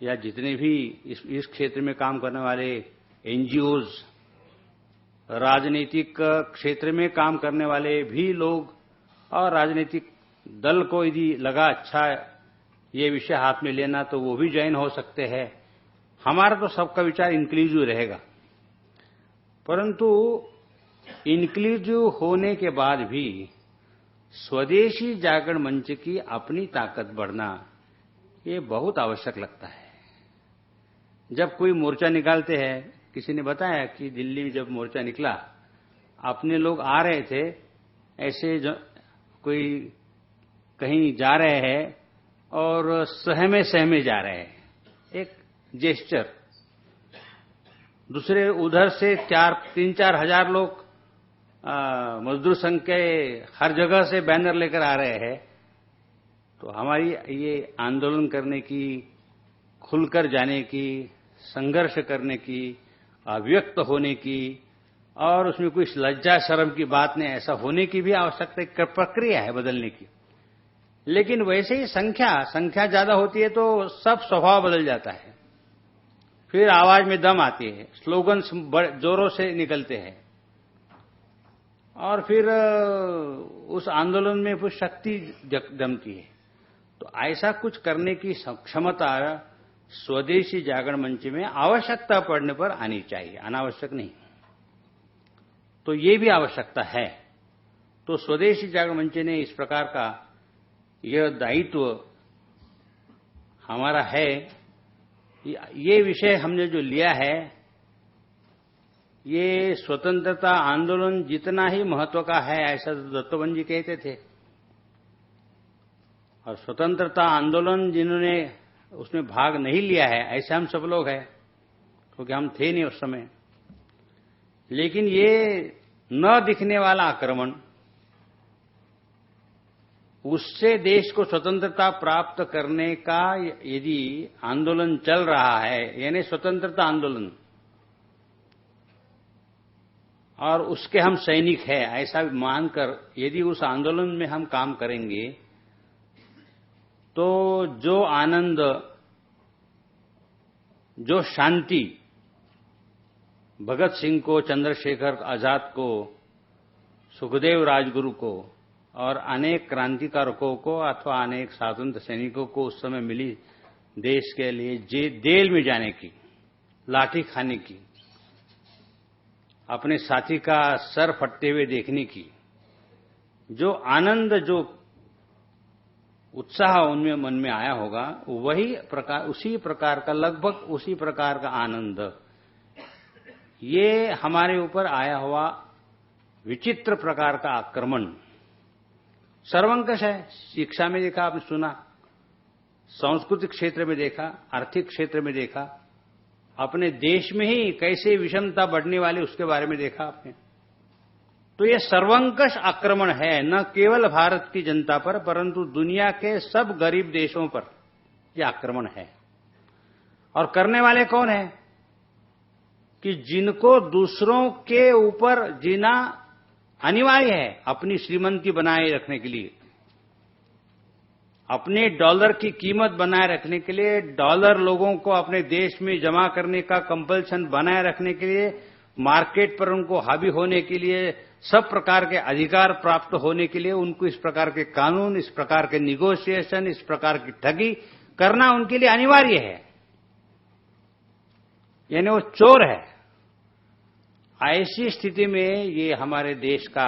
या जितने भी इस क्षेत्र में काम करने वाले एनजीओज, राजनीतिक क्षेत्र में काम करने वाले भी लोग और राजनीतिक दल को यदि लगा अच्छा ये विषय हाथ में लेना तो वो भी ज्वाइन हो सकते हैं। हमारा तो सबका विचार इंक्लूसिव रहेगा, परंतु इंक्लूसिव होने के बाद भी स्वदेशी जागरण मंच की अपनी ताकत बढ़ना ये बहुत आवश्यक लगता है। जब कोई मोर्चा निकालते हैं, किसी ने बताया कि दिल्ली में जब मोर्चा निकला, अपने लोग आ रहे थे, ऐसे कोई कहीं जा रहे हैं और सहमे जा रहे हैं, एक जेस्चर। दूसरे उधर से 3-4 हजार लोग मजदूर संघ के हर जगह से बैनर लेकर आ रहे हैं। तो हमारी ये आंदोलन करने की, खुलकर जाने की, संघर्ष करने की, अव्यक्त होने की और उसमें कोई लज्जा शर्म की बात नहीं, ऐसा होने की भी आवश्यकता प्रक्रिया है बदलने की। लेकिन वैसे ही संख्या ज्यादा होती है तो सब स्वभाव बदल जाता है, फिर आवाज में दम आती है, स्लोगन्स जोरों से निकलते हैं और फिर उस आंदोलन में कुछ शक्ति जमती है। तो ऐसा कुछ करने की क्षमता स्वदेशी जागरण मंच में आवश्यकता पड़ने पर आनी चाहिए, अनावश्यक नहीं। तो ये भी आवश्यकता है। तो स्वदेशी जागरण मंच ने इस प्रकार का यह दायित्व हमारा है। ये विषय हमने जो लिया है, ये स्वतंत्रता आंदोलन जितना ही महत्व का है ऐसा दत्तोबंद जी कहते थे। और स्वतंत्रता आंदोलन जिन्होंने उसमें भाग नहीं लिया है ऐसे हम सब लोग हैं, क्योंकि हम थे नहीं उस समय। लेकिन ये न दिखने वाला आक्रमण, उससे देश को स्वतंत्रता प्राप्त करने का यदि आंदोलन चल रहा है, यानी स्वतंत्रता आंदोलन, और उसके हम सैनिक हैं ऐसा मानकर यदि उस आंदोलन में हम काम करेंगे तो जो आनंद, जो शांति भगत सिंह को, चंद्रशेखर आजाद को, सुखदेव राजगुरु को और अनेक क्रांतिकारकों को अथवा अनेक स्वातंत्र सैनिकों को उस समय मिली देश के लिए जेल में जाने की, लाठी खाने की, अपने साथी का सर फटते हुए देखने की, जो आनंद, जो उत्साह उनमें मन में आया होगा, उसी प्रकार का, लगभग उसी प्रकार का आनंद ये हमारे ऊपर आया हुआ विचित्र प्रकार का आक्रमण सर्वंकष है। शिक्षा में देखा आपने, सुना, सांस्कृतिक क्षेत्र में देखा, आर्थिक क्षेत्र में देखा, अपने देश में ही कैसे विषमता बढ़ने वाली उसके बारे में देखा आपने। तो यह सर्वंकष आक्रमण है, न केवल भारत की जनता पर परंतु दुनिया के सब गरीब देशों पर यह आक्रमण है। और करने वाले कौन है? कि जिनको दूसरों के ऊपर जीना अनिवार्य है अपनी श्रीमंती बनाए रखने के लिए, अपने डॉलर की कीमत बनाए रखने के लिए, डॉलर लोगों को अपने देश में जमा करने का कंपल्सन बनाए रखने के लिए, मार्केट पर उनको हावी होने के लिए, सब प्रकार के अधिकार प्राप्त होने के लिए उनको इस प्रकार के कानून, इस प्रकार के निगोशिएशन, इस प्रकार की ठगी करना उनके लिए अनिवार्य है, यानी वो चोर है। ऐसी स्थिति में ये हमारे देश का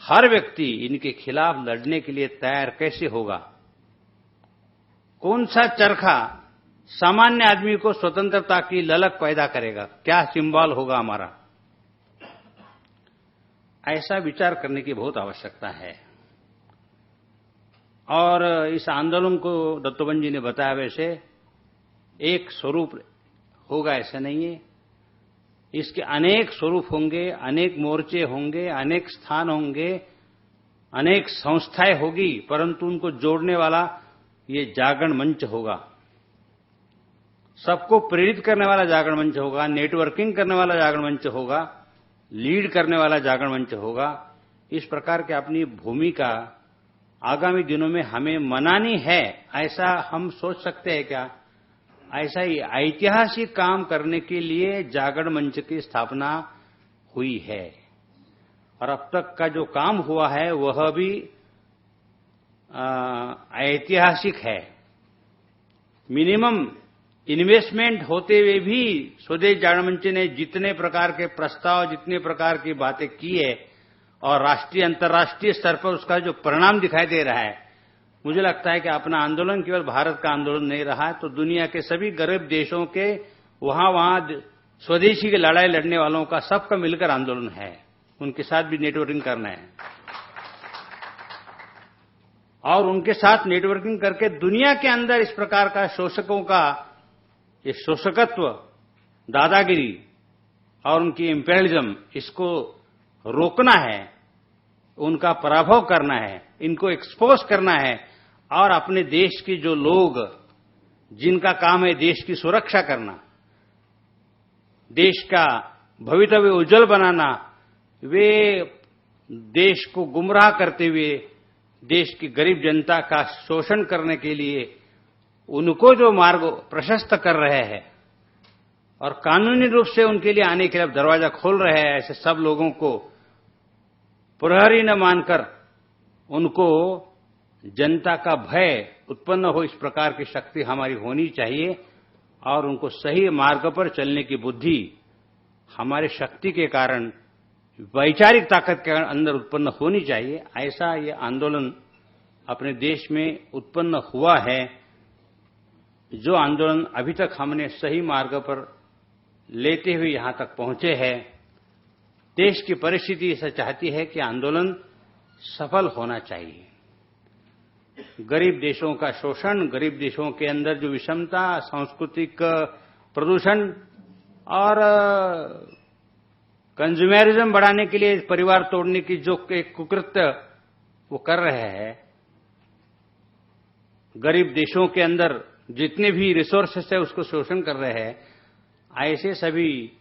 हर व्यक्ति इनके खिलाफ लड़ने के लिए तैयार कैसे होगा? कौन सा चरखा सामान्य आदमी को स्वतंत्रता की ललक पैदा करेगा? क्या सिंबल होगा हमारा? ऐसा विचार करने की बहुत आवश्यकता है। और इस आंदोलन को दत्तोबंद जी ने बताया वैसे एक स्वरूप होगा ऐसा नहीं है, इसके अनेक स्वरूप होंगे, अनेक मोर्चे होंगे, अनेक स्थान होंगे, अनेक संस्थाएं होगी, परंतु उनको जोड़ने वाला ये जागरण मंच होगा। सबको प्रेरित करने वाला जागरण मंच होगा, नेटवर्किंग करने वाला जागरण मंच होगा, लीड करने वाला जागरण मंच होगा। इस प्रकार की अपनी भूमिका आगामी दिनों में हमें मनानी है, ऐसा हम सोच सकते हैं क्या? ऐसा ही ऐतिहासिक काम करने के लिए जागरण मंच की स्थापना हुई है और अब तक का जो काम हुआ है वह भी ऐतिहासिक है। मिनिमम इन्वेस्टमेंट होते हुए भी स्वदेश जागरण मंच ने जितने प्रकार के प्रस्ताव, जितने प्रकार की बातें की है और राष्ट्रीय अंतर्राष्ट्रीय स्तर पर उसका जो परिणाम दिखाई दे रहा है, मुझे लगता है कि अपना आंदोलन केवल भारत का आंदोलन नहीं रहा है, तो दुनिया के सभी गरीब देशों के वहां स्वदेशी की लड़ाई लड़ने वालों का सबका मिलकर आंदोलन है। उनके साथ भी नेटवर्किंग करना है और उनके साथ नेटवर्किंग करके दुनिया के अंदर इस प्रकार का शोषकों का ये शोषकत्व, दादागिरी और उनकी इंपेरियलिज्म, इसको रोकना है, उनका पराभव करना है, इनको एक्सपोज करना है और अपने देश के जो लोग जिनका काम है देश की सुरक्षा करना, देश का भवितव्य उज्जवल बनाना, वे देश को गुमराह करते हुए देश की गरीब जनता का शोषण करने के लिए उनको जो मार्ग प्रशस्त कर रहे हैं और कानूनी रूप से उनके लिए आने के लिए दरवाजा खोल रहे हैं, ऐसे सब लोगों को प्रहरी न मानकर उनको जनता का भय उत्पन्न हो, इस प्रकार की शक्ति हमारी होनी चाहिए और उनको सही मार्ग पर चलने की बुद्धि हमारी शक्ति के कारण, वैचारिक ताकत के अंदर उत्पन्न होनी चाहिए। ऐसा ये आंदोलन अपने देश में उत्पन्न हुआ है, जो आंदोलन अभी तक हमने सही मार्ग पर लेते हुए यहां तक पहुंचे हैं। देश की परिस्थिति ऐसा चाहती है कि आंदोलन सफल होना चाहिए। गरीब देशों का शोषण, गरीब देशों के अंदर जो विषमता, सांस्कृतिक प्रदूषण और कंज्यूमरिज्म बढ़ाने के लिए परिवार तोड़ने की जो एक कुकृत्य वो कर रहे हैं, गरीब देशों के अंदर जितने भी रिसोर्सेस है उसको शोषण कर रहे हैं, ऐसे सभी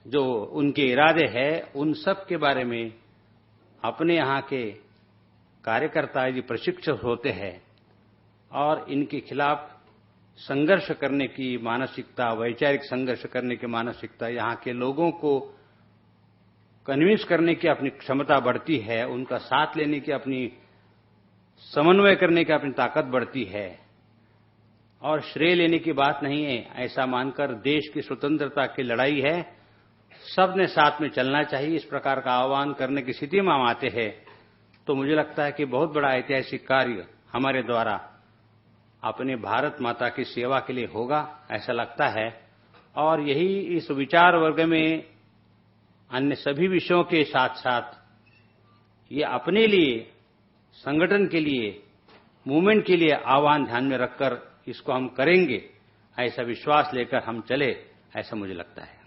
जो उनके इरादे हैं उन सब के बारे में अपने यहाँ के कार्यकर्ता यदि प्रशिक्षित होते हैं और इनके खिलाफ संघर्ष करने की मानसिकता, वैचारिक संघर्ष करने की मानसिकता, यहाँ के लोगों को कन्विंस करने की अपनी क्षमता बढ़ती है, उनका साथ लेने की अपनी, समन्वय करने की अपनी ताकत बढ़ती है और श्रेय लेने की बात नहीं है, ऐसा मानकर देश की स्वतंत्रता की लड़ाई है, सबने साथ में चलना चाहिए। इस प्रकार का आह्वान करने की स्थिति में हम आते हैं तो मुझे लगता है कि बहुत बड़ा ऐतिहासिक कार्य हमारे द्वारा अपने भारत माता की सेवा के लिए होगा, ऐसा लगता है। और यही इस विचार वर्ग में अन्य सभी विषयों के साथ साथ ये अपने लिए, संगठन के लिए, मूवमेंट के लिए आह्वान ध्यान में रखकर इसको हम करेंगे, ऐसा विश्वास लेकर हम चले, ऐसा मुझे लगता है।